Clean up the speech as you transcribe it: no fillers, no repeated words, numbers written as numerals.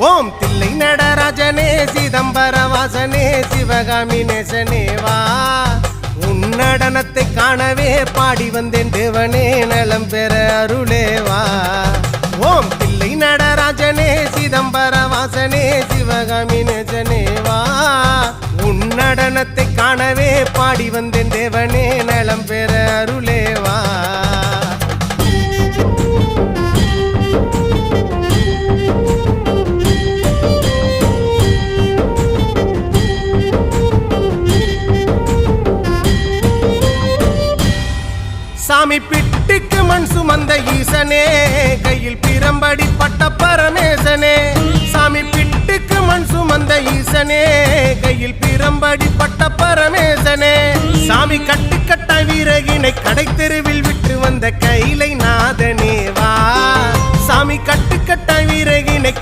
ஓம் தில்லை நடராஜனே சிதம்பர வாசனே சிவகாமி நேசனே வா உன் நடனத்தை காணவே பாடி வந்தேன் தேவனே நலம் பெற அருளே வா ஓம் தில்லை நடராஜனே சிதம்பர வாசனே சிவகாமி நேசனே வா உன் நடனத்தை காணவே பாடி வந்தேன் தேவனே நலம் பெற அருளே வா சாமி பிட்டுக்கு மண் சுமந்த ஈசனே கையில் பிரம்படி பட்ட பரமேசனே சாமி பிட்டுக்கு மண் சுமந்த ஈசனே கையில் பிரம்படி பட்ட பரமேசனே சாமி கட்டுக்கட்ட வீரகினை கடை தெருவில் விட்டு வந்த கைலை நாதனே வா சாமி கட்டுக்கட்ட வீரகினை